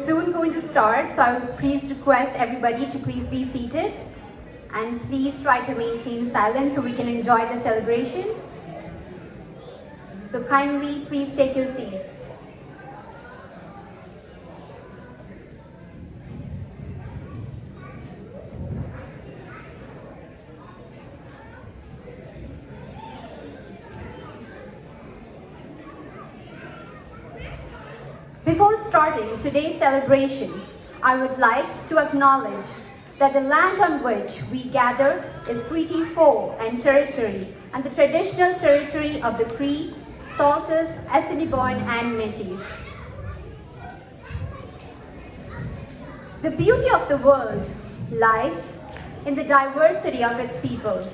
Soon going to start, so I would please request everybody to please be seated and please try to maintain silence so we can enjoy the celebration. So kindly please take your seats. Before starting today's celebration, I would like to acknowledge that the land on which we gather is Treaty 4 and territory, and the traditional territory of the Cree, Salters, Assiniboine, and Métis. The beauty of the world lies in the diversity of its people.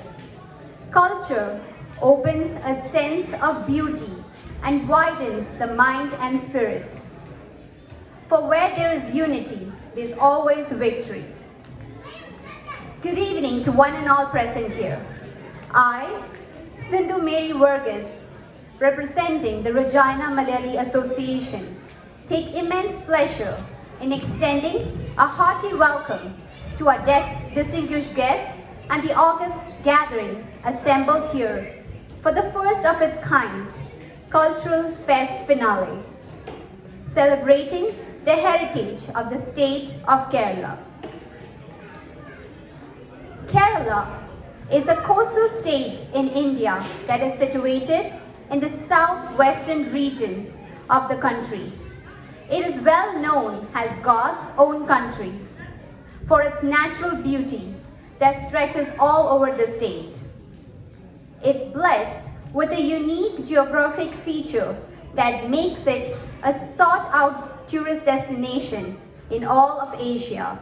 Culture opens a sense of beauty and widens the mind and spirit. For where there is unity, there is always victory. Good evening to one and all present here. I, Sindhu Mary Verghese, representing the Regina Malayali Association, take immense pleasure in extending a hearty welcome to our distinguished guests and the august gathering assembled here for the first of its kind Cultural Fest finale, celebrating the heritage of the state of Kerala. Kerala is a coastal state in India that is situated in the southwestern region of the country. It is well known as God's own country for its natural beauty that stretches all over the state. It's blessed with a unique geographic feature that makes it a sought-out tourist destination in all of Asia.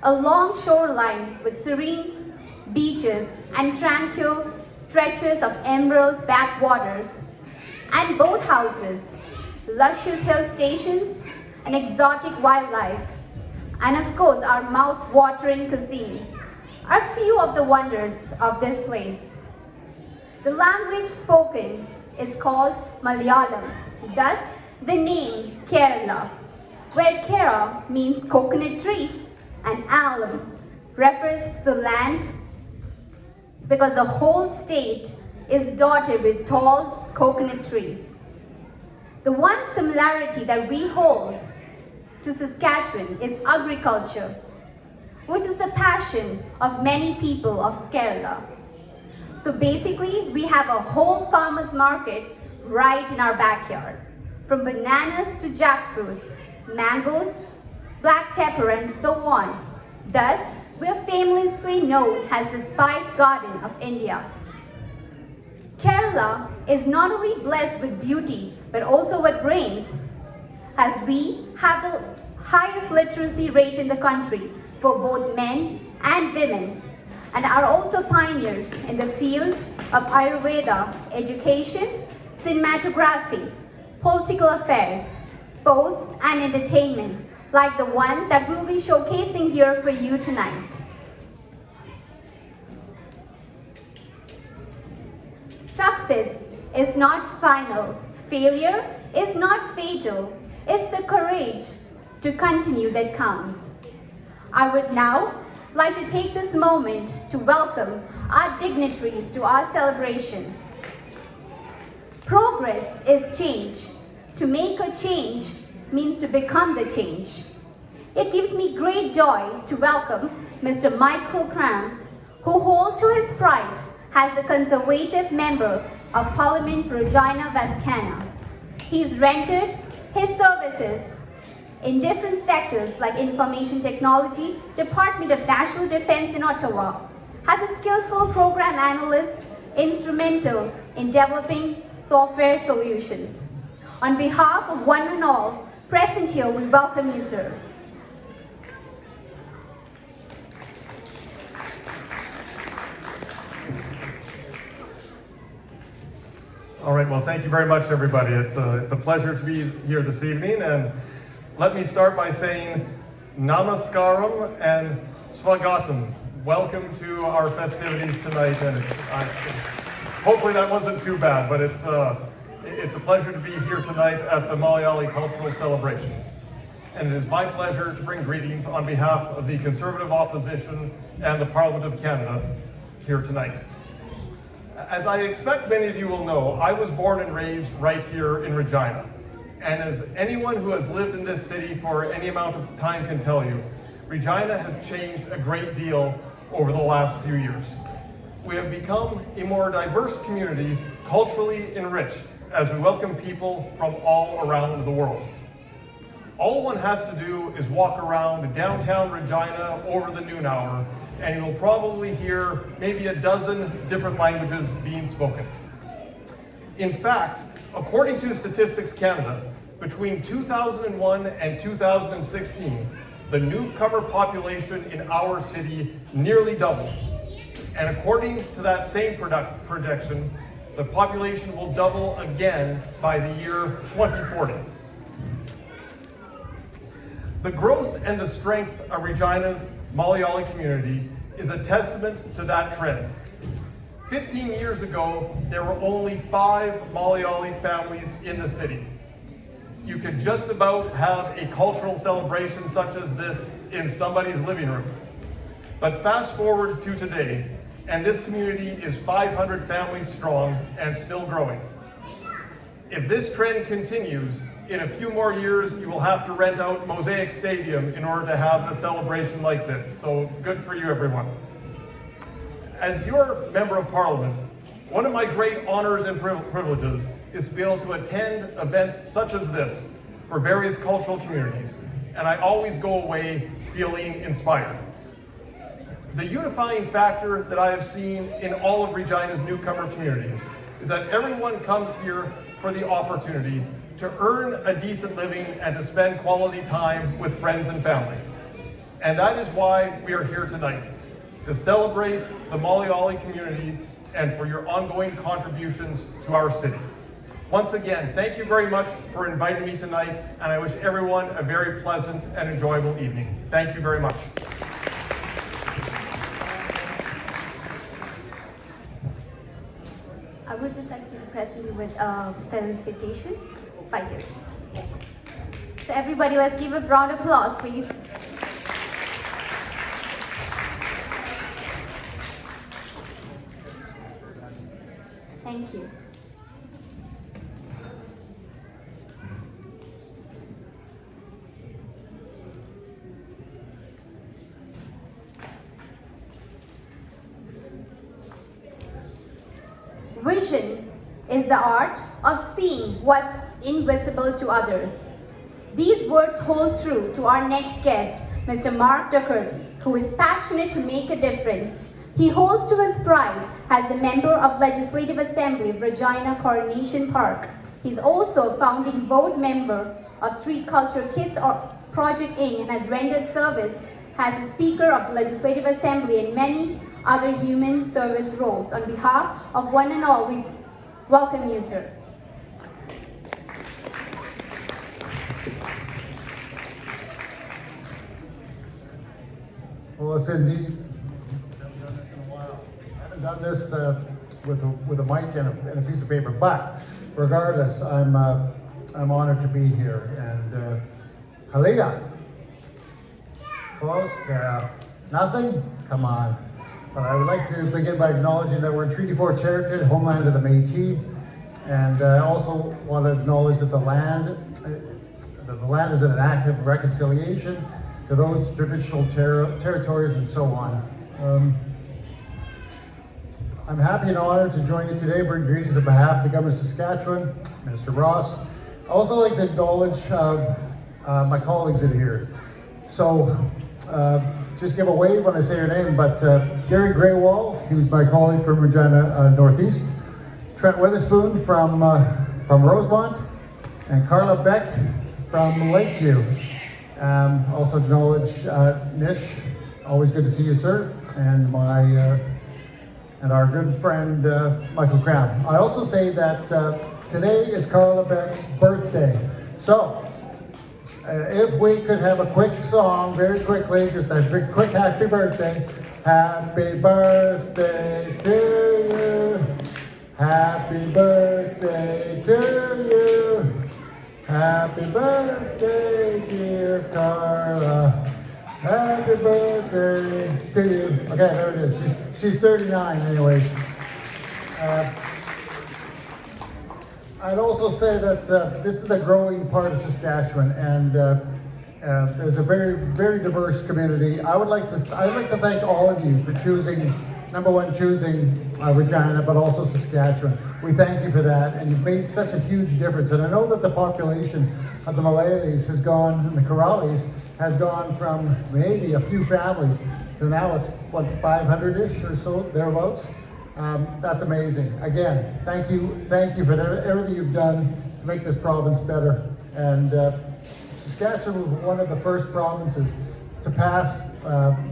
A long shoreline with serene beaches and tranquil stretches of emerald backwaters and boathouses, luscious hill stations and exotic wildlife, and of course our mouth-watering cuisines are few of the wonders of this place. The language spoken is called Malayalam, thus the name Kerala, where Kera means coconut tree and Alam refers to the land because the whole state is dotted with tall coconut trees. The one similarity that we hold to Saskatchewan is agriculture, which is the passion of many people of Kerala. So basically, we have a whole farmer's market right in our backyard. From bananas to jackfruits, mangoes, black pepper, and so on. Thus, we are famously known as the Spice Garden of India. Kerala is not only blessed with beauty, but also with brains, as we have the highest literacy rate in the country for both men and women, and are also pioneers in the field of Ayurveda, education, cinematography, political affairs, sports, and entertainment, like the one that we'll be showcasing here for you tonight. Success is not final. Failure is not fatal. It's the courage to continue that counts. I would now like to take this moment to welcome our dignitaries to our celebration. Progress is change. To make a change means to become the change. It gives me great joy to welcome Mr. Michael Cram, who holds to his pride as the Conservative Member of Parliament for Regina Vascana. He's rendered his services in different sectors like Information Technology, Department of National Defense in Ottawa, as a skillful program analyst, instrumental in developing software solutions. On behalf of one and all present here, we welcome you, sir. All right, well, thank you very much, everybody. It's a pleasure to be here this evening, and let me start by saying namaskaram and swagatam. Welcome to our festivities tonight, and hopefully that wasn't too bad, but it's a pleasure to be here tonight at the Malayali Cultural Celebrations. and it is my pleasure to bring greetings on behalf of the Conservative Opposition and the Parliament of Canada here tonight. As I expect many of you will know, I was born and raised right here in Regina. And as anyone who has lived in this city for any amount of time can tell you, Regina has changed a great deal over the last few years. We have become a more diverse community, culturally enriched, as we welcome people from all around the world. All one has to do is walk around the downtown Regina over the noon hour, and you will probably hear maybe a dozen different languages being spoken. In fact, according to Statistics Canada, between 2001 and 2016, the newcomer population in our city nearly doubled. And according to that same projection, the population will double again by the year 2040. The growth and the strength of Regina's Malayali community is a testament to that trend. 15 years ago, there were only 5 Malayali families in the city. You could just about have a cultural celebration such as this in somebody's living room. But fast forward to today, and this community is 500 families strong and still growing. If this trend continues, in a few more years, you will have to rent out Mosaic Stadium in order to have a celebration like this. So good for you, everyone. As your Member of Parliament, one of my great honors and privileges is to be able to attend events such as this for various cultural communities, and I always go away feeling inspired. The unifying factor that I have seen in all of Regina's newcomer communities is that everyone comes here for the opportunity to earn a decent living and to spend quality time with friends and family. And that is why we are here tonight, to celebrate the Malayali community and for your ongoing contributions to our city. Once again, thank you very much for inviting me tonight, and I wish everyone a very pleasant and enjoyable evening. Thank you very much. I would just like to present you with a felicitation by your yeah. So everybody, let's give a round of applause, please. Thank you. Vision is the art of seeing what's invisible to others. These words hold true to our next guest, Mr. Mark Doherty, who is passionate to make a difference. He holds to his pride as the member of Legislative Assembly of Regina Coronation Park. He's also a founding board member of Street Culture Kids Project Inc. and has rendered service as a Speaker of the Legislative Assembly and many other human service roles. On behalf of one and all, we welcome you, sir. Well, Sindhu, I haven't done this with a mic and a piece of paper, but regardless, I'm honored to be here. And Halia, close, nothing? Come on. But I would like to begin by acknowledging that we're in Treaty 4 territory, the homeland of the Métis, and I also want to acknowledge that the land is in an act of reconciliation to those traditional territories and so on. I'm happy and honored to join you today, bring greetings on behalf of the Government of Saskatchewan, Minister Ross. I also like to acknowledge my colleagues that are here. So, just give a wave when I say your name, but Gary Graywall, he was my colleague from Regina Northeast, Trent Weatherspoon from Rosemont, and Carla Beck from Lakeview. Also acknowledge Nish, always good to see you, sir, and and our good friend Michael Cram. I also say that today is Carla Beck's birthday, so if we could have a quick song very quickly, just a quick happy birthday. Happy birthday to you. Happy birthday to you. Happy birthday, dear Carla. Happy birthday to you. Okay, there it is. She's 39 anyways. I'd also say that this is a growing part of Saskatchewan, and there's a very, very diverse community. I'd like to thank all of you for choosing, number one, choosing Regina, but also Saskatchewan. We thank you for that, and you've made such a huge difference. And I know that the population of the Malayalis has gone, and the Karalis has gone from maybe a few families to now it's, what, 500-ish or so, thereabouts. That's amazing. Again, thank you for everything you've done to make this province better. And Saskatchewan was one of the first provinces to pass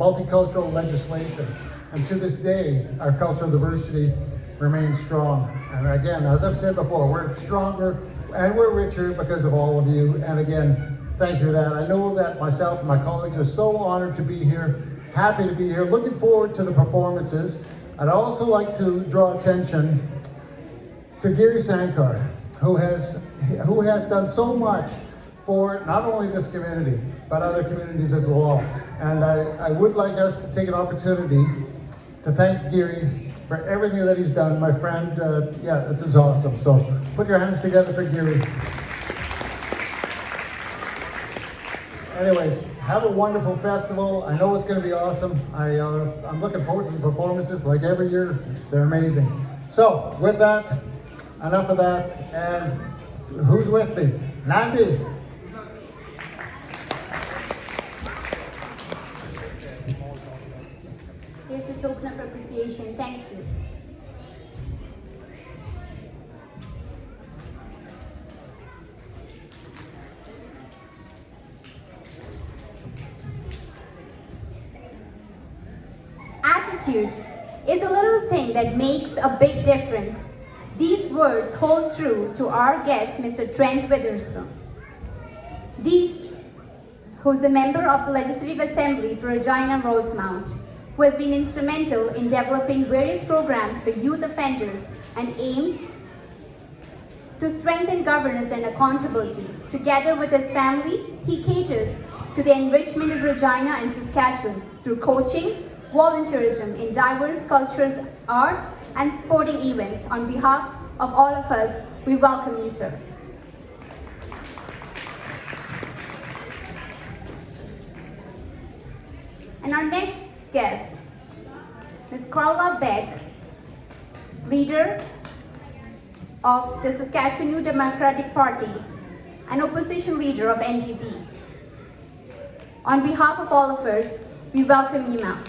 multicultural legislation. And to this day, our cultural diversity remains strong. And again, as I've said before, we're stronger and we're richer because of all of you. And again, thank you for that. I know that myself and my colleagues are so honored to be here, happy to be here, looking forward to the performances. I'd also like to draw attention to Giri Sankar, who has done so much for not only this community, but other communities as well. And I would like us to take an opportunity to thank Giri for everything that he's done. My friend, yeah, this is awesome. So put your hands together for Giri. Anyways, have a wonderful festival. I know it's going to be awesome. I'm looking forward to the performances like every year. They're amazing. So with that, enough of that. And who's with me? Nandi. Here's a token of appreciation. Thank you. Attitude is a little thing that makes a big difference. These words hold true to our guest, Mr. Trent Witherspoon. Who's a member of the Legislative Assembly for Regina Rosemount, who has been instrumental in developing various programs for youth offenders and aims to strengthen governance and accountability. Together with his family, he caters to the enrichment of Regina and Saskatchewan through coaching, volunteerism in diverse cultures, arts, and sporting events. On behalf of all of us, we welcome you, sir. And our next guest, Ms. Carla Beck, leader of the Saskatchewan New Democratic Party and opposition leader of NDP. On behalf of all of us, we welcome you, ma'am.